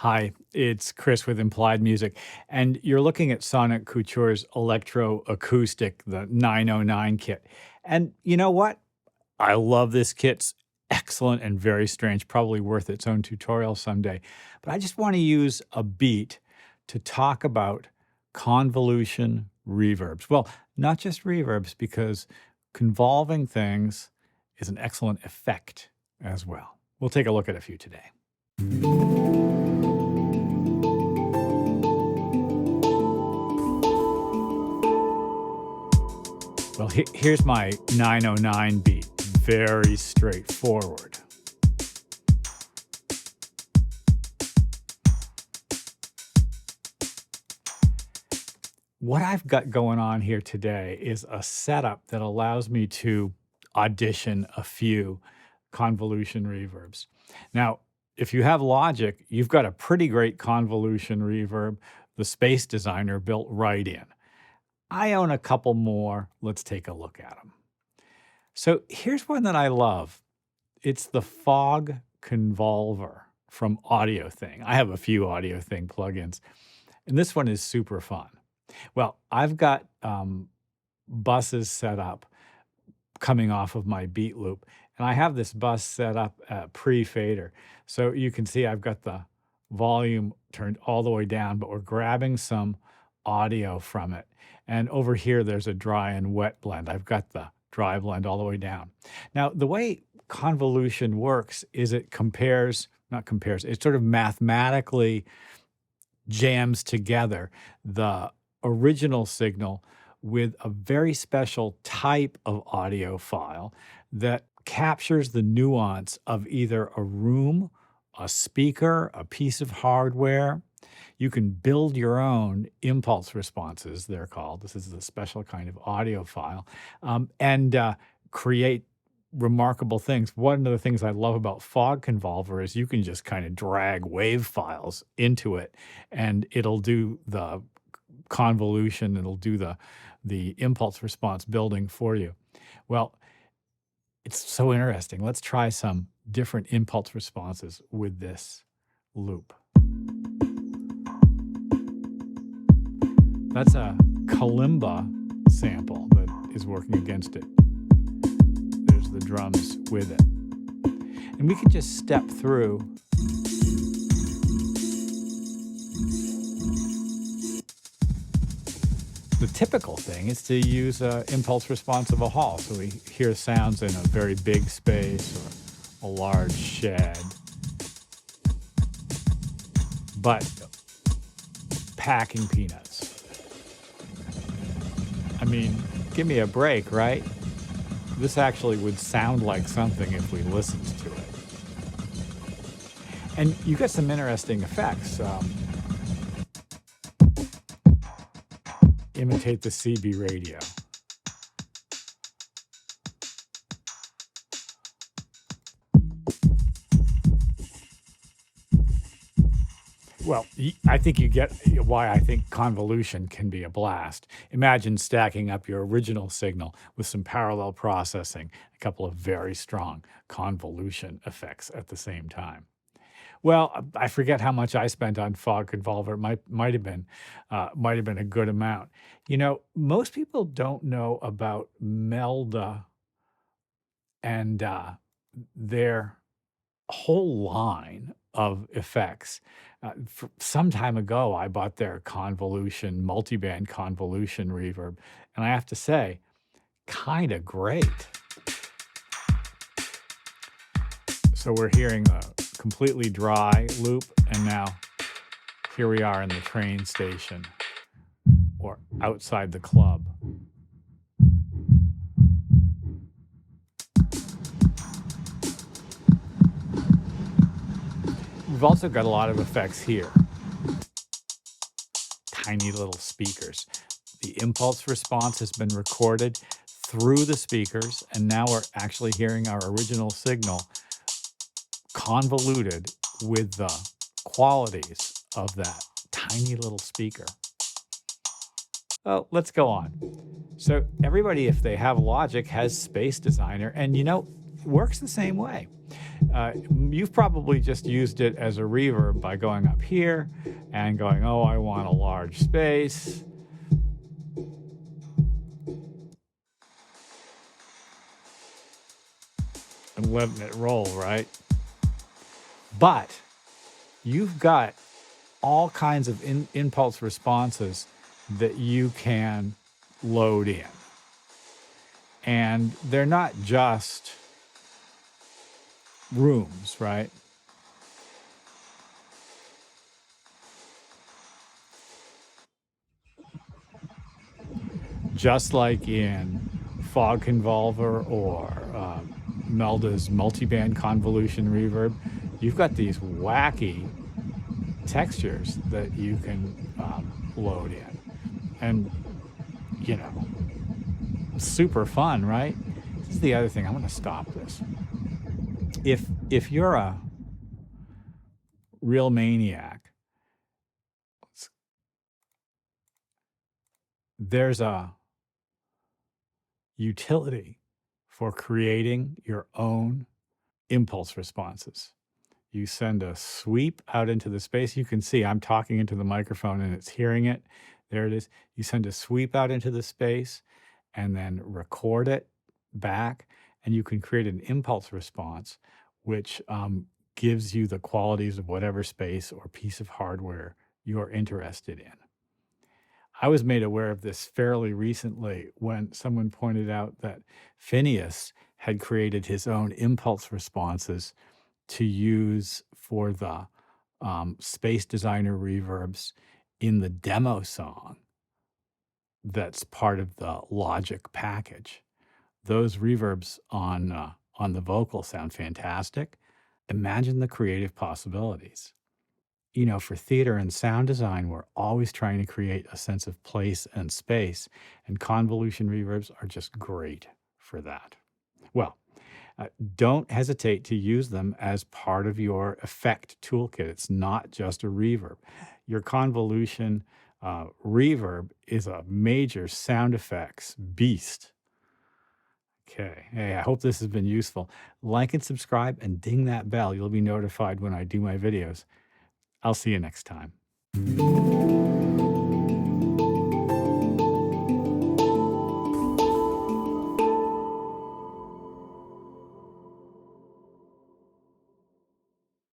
Hi, it's Chris with Implied Music, and you're looking at Sonic Couture's Electro-Acoustic, the 909 kit. And you know what? I love this kit. It's excellent and very strange, probably worth its own tutorial someday. But I just want to use a beat to talk about convolution reverbs. Well, not just reverbs, because convolving things is an excellent effect as well. We'll take a look at a few today. Well, here's my 909 beat. Very straightforward. What I've got going on here today is a setup that allows me to audition a few convolution reverbs. Now, if you have Logic, you've got a pretty great convolution reverb, the Space Designer built right in. I own a couple more. Let's take a look at them. So here's one that I love. It's the Fog Convolver from AudioThing. I have a few AudioThing plugins, and this one is super fun. Well, I've got buses set up coming off of my beat loop, and I have this bus set up pre-fader. So you can see I've got the volume turned all the way down, but we're grabbing some audio from it. And over here, there's a dry and wet blend. I've got the dry blend all the way down. Now, the way convolution works is it it sort of mathematically jams together the original signal with a very special type of audio file that captures the nuance of either a room, a speaker, a piece of hardware. You can build your own impulse responses, they're called. This is a special kind of audio file, and create remarkable things. One of the things I love about Fog Convolver is you can just kind of drag wave files into it, and it'll do the convolution, it'll do the impulse response building for you. Well, it's so interesting. Let's try some different impulse responses with this loop. That's a kalimba sample that is working against it. There's the drums with it. And we can just step through the typical thing is to use an impulse response of a hall. So we hear sounds in a very big space or a large shed. But packing peanuts. I mean, give me a break, right? This actually would sound like something if we listened to it. And you get some interesting effects. Imitate the CB radio. Well, I think you get why I think convolution can be a blast. Imagine stacking up your original signal with some parallel processing, a couple of very strong convolution effects at the same time. Well, I forget how much I spent on Fog Convolver. Might have been a good amount. You know, most people don't know about Melda and their whole line of effects. Some time ago, I bought their convolution, multiband convolution reverb, and I have to say, kind of great. So we're hearing a completely dry loop, and now here we are in the train station or outside the club. We've also got a lot of effects here. Tiny little speakers. The impulse response has been recorded through the speakers, and now we're actually hearing our original signal convoluted with the qualities of that tiny little speaker. Oh, let's go on. So everybody, if they have Logic, has Space Designer, and you know, it works the same way. You've probably just used it as a reverb by going up here and going, oh, I want a large space. And letting it roll, right? But you've got all kinds of impulse responses that you can load in. And they're not just rooms, right? Just like in Fog Convolver or Melda's multiband convolution reverb, you've got these wacky textures that you can load in. And, you know, super fun, right? This is the other thing. I'm going to stop this. If you're a real maniac, there's a utility for creating your own impulse responses. You send a sweep out into the space. You can see I'm talking into the microphone and it's hearing it. There it is. You send a sweep out into the space and then record it back, and you can create an impulse response which gives you the qualities of whatever space or piece of hardware you're interested in. I was made aware of this fairly recently when someone pointed out that Phineas had created his own impulse responses to use for the Space Designer reverbs in the demo song that's part of the Logic package. Those reverbs on the vocal sound fantastic. Imagine the creative possibilities. You know, for theater and sound design, we're always trying to create a sense of place and space, and convolution reverbs are just great for that. Well, don't hesitate to use them as part of your effect toolkit. It's not just a reverb. Your convolution reverb is a major sound effects beast. Okay. Hey, I hope this has been useful. Like and subscribe and ding that bell. You'll be notified when I do my videos. I'll see you next time.